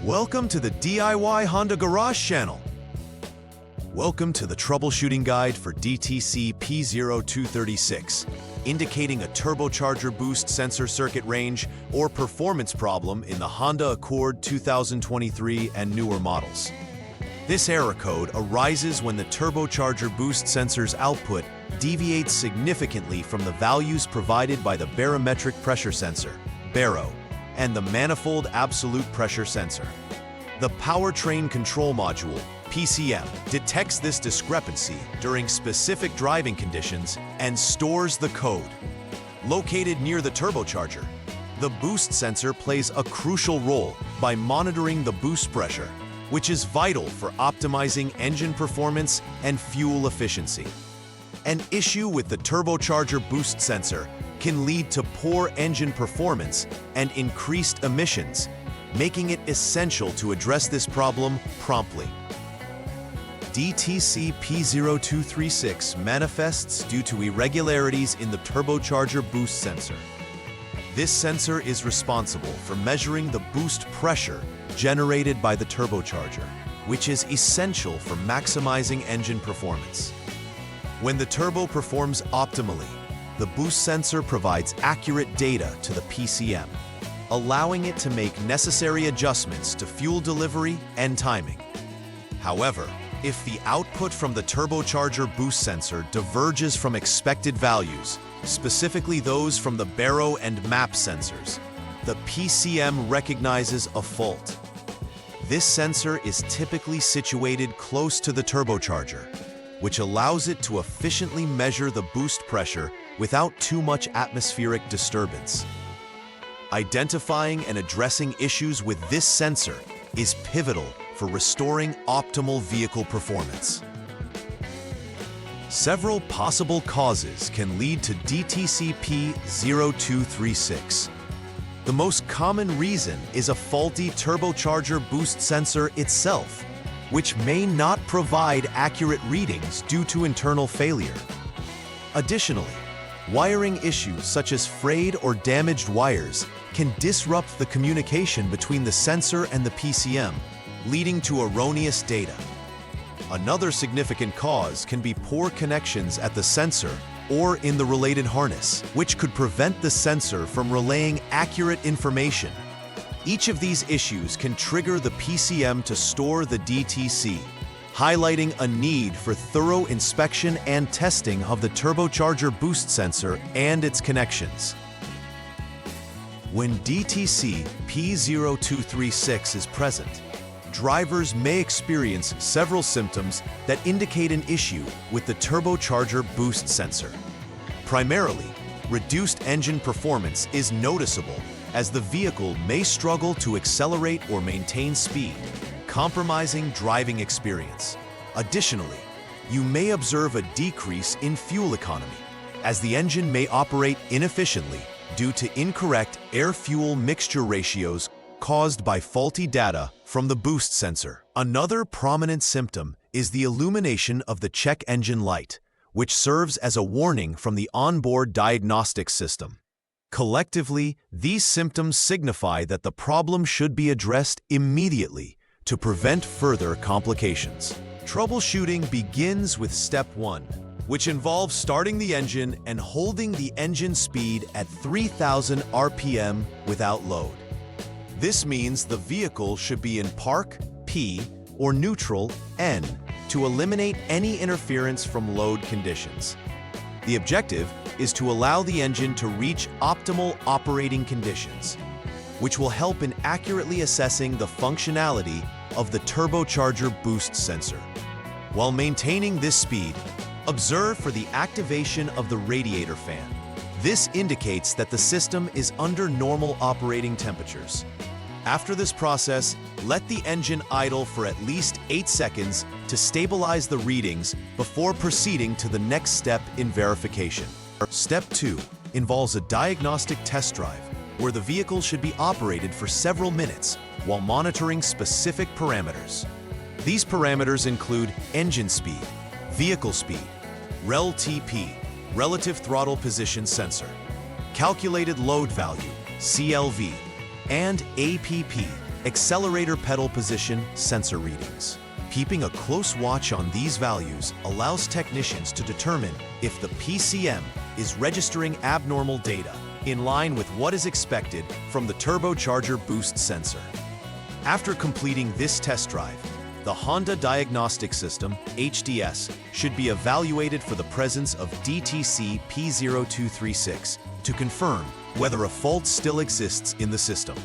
Welcome to the DIY Honda Garage channel. Welcome to the troubleshooting guide for DTC P0236, indicating a turbocharger boost sensor circuit range or performance problem in the Honda Accord 2023 and newer models. This error code arises when the turbocharger boost sensor's output deviates significantly from the values provided by the barometric pressure sensor, BARO, and the manifold absolute pressure sensor. The powertrain control module, PCM, detects this discrepancy during specific driving conditions and stores the code. Located near the turbocharger, the boost sensor plays a crucial role by monitoring the boost pressure, which is vital for optimizing engine performance and fuel efficiency. An issue with the turbocharger boost sensor can lead to poor engine performance and increased emissions, making it essential to address this problem promptly. DTC P0236 manifests due to irregularities in the turbocharger boost sensor. This sensor is responsible for measuring the boost pressure generated by the turbocharger, which is essential for maximizing engine performance. When the turbo performs optimally, the boost sensor provides accurate data to the PCM, allowing it to make necessary adjustments to fuel delivery and timing. However, if the output from the turbocharger boost sensor diverges from expected values, specifically those from the BARO and MAP sensors, the PCM recognizes a fault. This sensor is typically situated close to the turbocharger, which allows it to efficiently measure the boost pressure without too much atmospheric disturbance. Identifying and addressing issues with this sensor is pivotal for restoring optimal vehicle performance. Several possible causes can lead to DTC P0236. The most common reason is a faulty turbocharger boost sensor itself, which may not provide accurate readings due to internal failure. Additionally, wiring issues such as frayed or damaged wires can disrupt the communication between the sensor and the PCM, leading to erroneous data. Another significant cause can be poor connections at the sensor or in the related harness, which could prevent the sensor from relaying accurate information. Each of these issues can trigger the PCM to store the DTC, highlighting a need for thorough inspection and testing of the turbocharger boost sensor and its connections. When DTC P0236 is present, drivers may experience several symptoms that indicate an issue with the turbocharger boost sensor. Primarily, reduced engine performance is noticeable as the vehicle may struggle to accelerate or maintain speed, compromising driving experience. Additionally, you may observe a decrease in fuel economy, as the engine may operate inefficiently due to incorrect air-fuel mixture ratios caused by faulty data from the boost sensor. Another prominent symptom is the illumination of the check engine light, which serves as a warning from the onboard diagnostic system. Collectively, these symptoms signify that the problem should be addressed immediately to prevent further complications. Troubleshooting begins with step 1, which involves starting the engine and holding the engine speed at 3,000 RPM without load. This means the vehicle should be in park, P, or neutral, N, to eliminate any interference from load conditions. The objective is to allow the engine to reach optimal operating conditions, which will help in accurately assessing the functionality of the turbocharger boost sensor. While maintaining this speed, observe for the activation of the radiator fan. This indicates that the system is under normal operating temperatures. After this process, let the engine idle for at least 8 seconds to stabilize the readings before proceeding to the next step in verification. Step 2 involves a diagnostic test drive, where the vehicle should be operated for several minutes while monitoring specific parameters. These parameters include engine speed, vehicle speed, REL-TP, relative throttle position sensor, calculated load value, CLV, and APP, Accelerator pedal position sensor readings. Keeping a close watch on these values allows technicians to determine if the PCM is registering abnormal data in line with what is expected from the turbocharger boost sensor. After completing this test drive, the Honda Diagnostic System, HDS, should be evaluated for the presence of DTC P0236 to confirm whether a fault still exists in the system.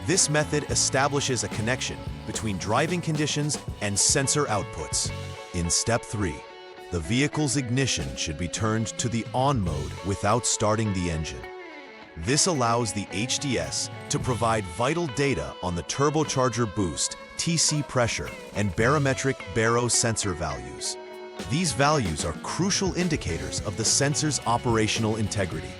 This method establishes a connection between driving conditions and sensor outputs. In Step 3, the vehicle's ignition should be turned to the on mode without starting the engine. This allows the HDS to provide vital data on the turbocharger boost, TC pressure, and barometric baro sensor values. These values are crucial indicators of the sensor's operational integrity.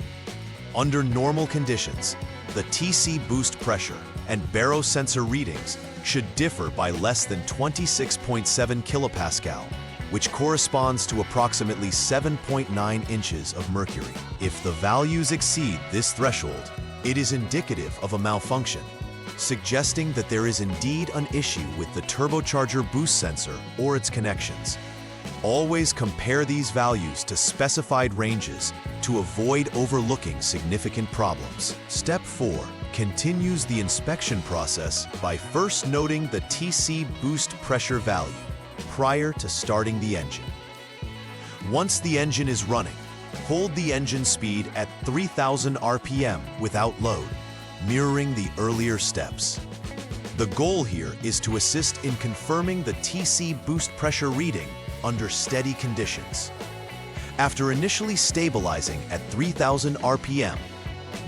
Under normal conditions, the TC boost pressure and baro sensor readings should differ by less than 26.7 kilopascal, which corresponds to approximately 7.9 inches of mercury. If the values exceed this threshold, it is indicative of a malfunction, suggesting that there is indeed an issue with the turbocharger boost sensor or its connections. Always compare these values to specified ranges to avoid overlooking significant problems. Step 4 continues the inspection process by first noting the TC boost pressure value prior to starting the engine. Once the engine is running, hold the engine speed at 3,000 RPM without load, mirroring the earlier steps. The goal here is to assist in confirming the TC boost pressure reading under steady conditions. After initially stabilizing at 3,000 RPM,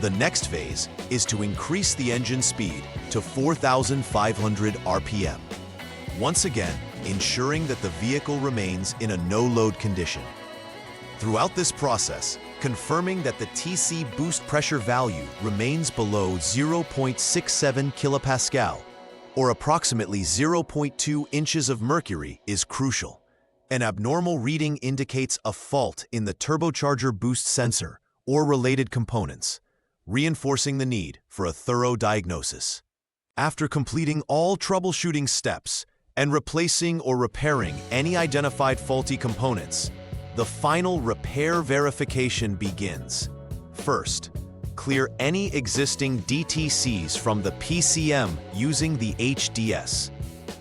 the next phase is to increase the engine speed to 4,500 RPM. Once again, ensuring that the vehicle remains in a no-load condition. Throughout this process, confirming that the TC boost pressure value remains below 0.67 kilopascal, or approximately 0.2 inches of mercury, is crucial. An abnormal reading indicates a fault in the turbocharger boost sensor or related components, reinforcing the need for a thorough diagnosis. After completing all troubleshooting steps and replacing or repairing any identified faulty components, the final repair verification begins. First, clear any existing DTCs from the PCM using the HDS.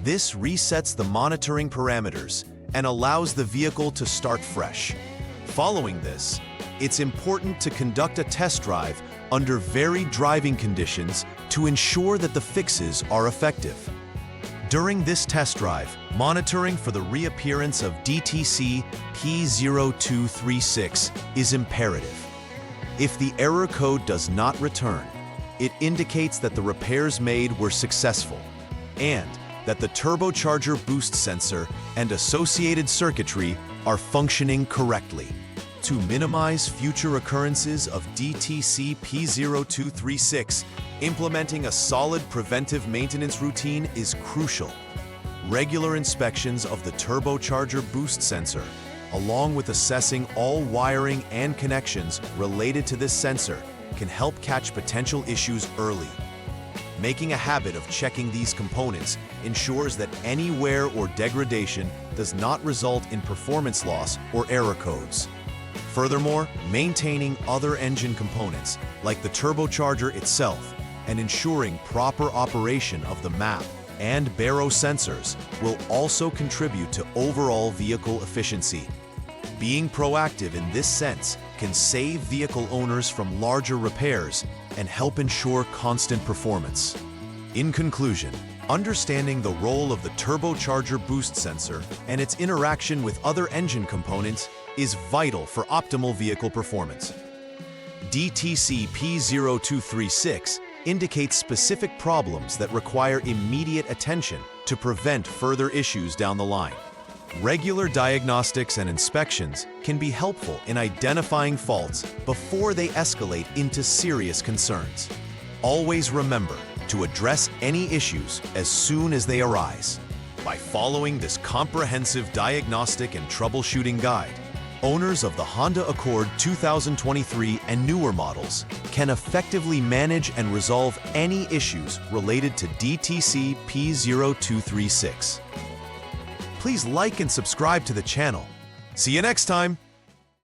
This resets the monitoring parameters and allows the vehicle to start fresh. Following this, it's important to conduct a test drive under varied driving conditions to ensure that the fixes are effective. During this test drive, monitoring for the reappearance of DTC P0236 is imperative. If the error code does not return, it indicates that the repairs made were successful and that the turbocharger boost sensor and associated circuitry are functioning correctly. To minimize future occurrences of DTC P0236, implementing a solid preventive maintenance routine is crucial. Regular inspections of the turbocharger boost sensor, along with assessing all wiring and connections related to this sensor, can help catch potential issues early. Making a habit of checking these components ensures that any wear or degradation does not result in performance loss or error codes. Furthermore, maintaining other engine components, like the turbocharger itself, and ensuring proper operation of the map and baro sensors will also contribute to overall vehicle efficiency. Being proactive in this sense can save vehicle owners from larger repairs and help ensure constant performance. In conclusion, understanding the role of the turbocharger boost sensor and its interaction with other engine components is vital for optimal vehicle performance. DTC P0236 indicates specific problems that require immediate attention to prevent further issues down the line. Regular diagnostics and inspections can be helpful in identifying faults before they escalate into serious concerns. Always remember to address any issues as soon as they arise. By following this comprehensive diagnostic and troubleshooting guide, owners of the Honda Accord 2023 and newer models can effectively manage and resolve any issues related to DTC P0236. Please like and subscribe to the channel. See you next time!